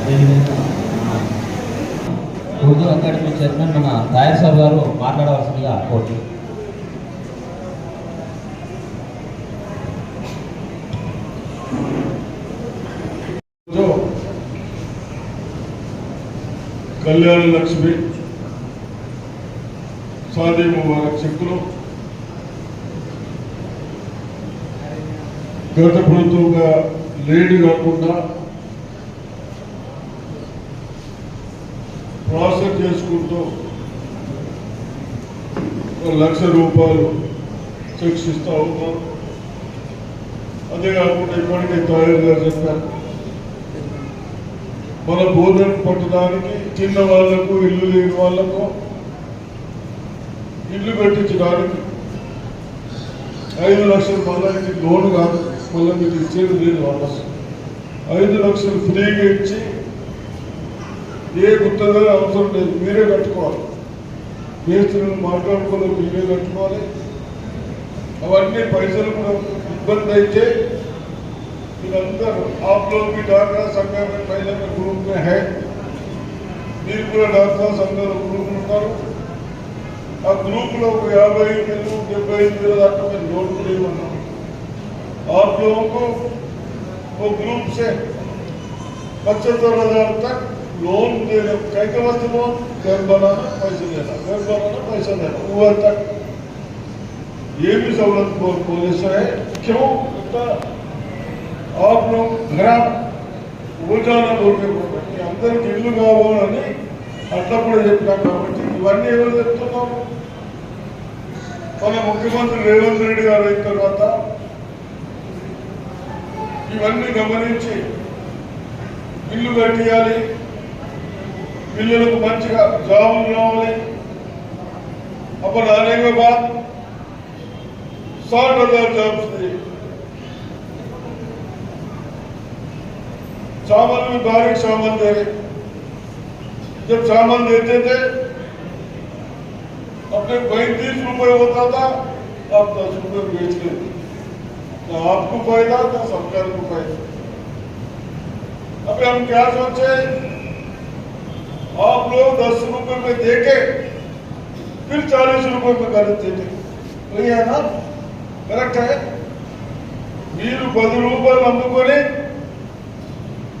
అదేవిధంగా Urdu academy chairman మన తాయర్ సాబ్ గారు మాట్లాడవలసిందిగా కోరుతున్నాను. कल्याण लक्ष्मी शादी मुबारक చెక్కులు గత ప్రభుత్వంగా లేడీ కాకుండా ప్రాసెస్ చేసుకుంటూ ₹1,00,000 చెక్స్ ఇస్తా ఉన్నారు. అదే కాకుండా ఇప్పటికే తయారు గారు చెప్పారు, మన బోధన పట్టడానికి చిన్న వాళ్లకు ఇల్లు లేని వాళ్లకు ఇల్లు పెట్టించడానికి 5 లక్షలు మళ్ళీ ఇది లోన్ కాదు, మళ్ళీ మీకు ఇచ్చేది లేదు. వాపస్ 5 లక్షలు ఫ్రీగా ఇచ్చి ఏ గుర్తుగా అవసరం లేదు, మీరే కట్టుకోవాలి. మేస్త్రులను మాట్లాడుకోవాలి, మీరే కట్టుకోవాలి. అవన్నీ పైసలు కూడా ఇబ్బంది అయితే आप लोग भी डॉक्टर संघ में पहले में ग्रुप में है, మీరు కూడా డాక్టర్ సంఘాల గ్రూప్ ఉంటారు. ఆ గ్రూప్ లో 55,000 75,000 దాకా మేము లోన్ కూడా ఇవ్వన్నాం. आप लोगों को वो ग्रुप से 75,000 तक लोन देने कैसे वस्तु लोन घर बनाना पैसे देना, घर बनाना पैसा देना, वो तक ये भी सहूलत पुलिस है. क्यों आप लोग घर वो जाना बोल के अंदर की इल्लू కావాలని అట్లప్పుడు చెప్పాం. కాబట్టి ఇవన్నీ ఎవరు చెప్తున్నాము? మన ముఖ్యమంత్రి రేవంత్ రెడ్డి గారు అయిన తర్వాత ఇవన్నీ గమనించి ఇల్లు కట్టియాలి, పిల్లలకు మంచిగా జాబులు రావాలి. అప్పుడు आने के बाद 60,000 जॉब्स दिए. चावल में बारीक चावल दे रहे, जब चावल देते थे अपने 35 रुपए होता था, अब 10 रुपए बेच लेते. ना आपको फायदा ना सरकार को फायदा. अभी हम क्या सोचे, आप लोग 10 रुपए में देके फिर 40 रुपए में खरीदते थे. वही है ना, करेक्ट है. మీరు 10 రూపాయలు అమ్ముకొని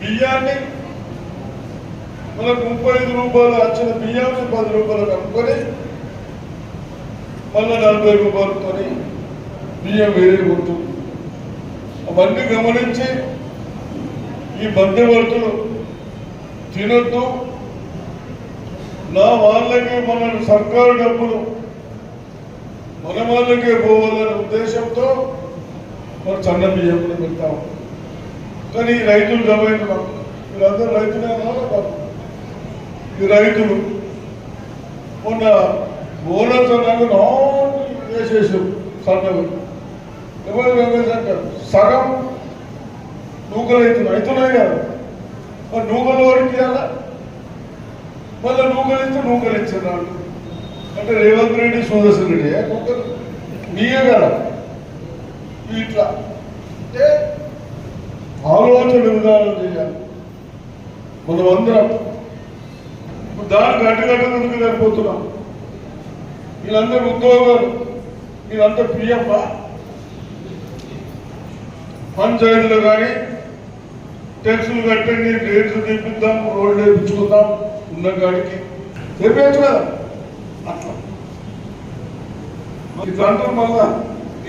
బియ్యాన్ని మనకు 35 రూపాయలు వచ్చిన బియ్యాన్ని 10 రూపాయలకు అమ్ముకొని మళ్ళీ 40 రూపాయలతో బియ్యం వేరే ఉంటుంది. అవన్నీ గమనించి ఈ మధ్యవర్తులు తినొద్దు, నా వాళ్ళకే మన సర్కారు డబ్బులు మన వాళ్ళకే పోవాలనే ఉద్దేశంతో మనం సన్న బియ్యం కూడా పెడతాము. కానీ ఈ రైతులు జమైన వీళ్ళందరూ రైతులే కాదు. ఈ రైతులు మొన్న బోనస్ అన్నాక వేసేసారు సన్నవి. ఎవరు వేసేసారు? సగం నూకలు అవుతున్నాయి కదా, మరి నూకలు వాడికి ఇవ్వాలా? మళ్ళీ నూకలు ఇస్తే నూకలు ఇచ్చారు. అంటే రేవంత్ రెడ్డి సుదర్శన్ రెడ్డి నూకలు మీయే కదా. ఇట్లా అంటే ఆలోచన విధానం చేయాలి మనం అందరం. దానికి అడ్డుకట్టడానికి సరిపోతున్నాం. వీళ్ళందరూ ఉద్యోగాలు, వీళ్ళంతా పిఎఫ్ పంచాయతీలు కానీ ట్యాక్సులు కట్టండి, రేట్లు తెప్పిద్దాం, రోడ్లు వేయించుకుందాం, ఉన్న కాడికి తెప్పచ్చు కదా. అట్లా ఇట్లా అంటారు. మళ్ళా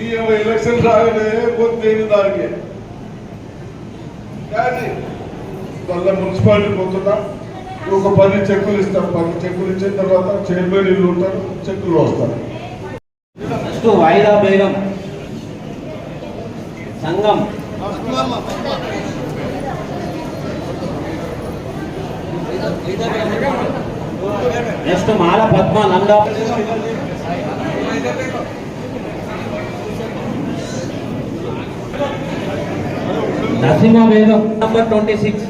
ఈ ఎలక్షన్ రాగానే పోతే దానికే మళ్ళీ మున్సిపాలిటీ పోతున్నాం. ఒక 10 చెక్కులు ఇస్తాం. 10 చెక్కులు ఇచ్చిన తర్వాత చైర్మన్ ఇల్లు ఉంటారు, చెక్కులు వస్తారు. వాయిదా బేగం సంఘం నెక్స్ట్ మాల పద్మ నంద నసీమా బేగం నంబర్ 26.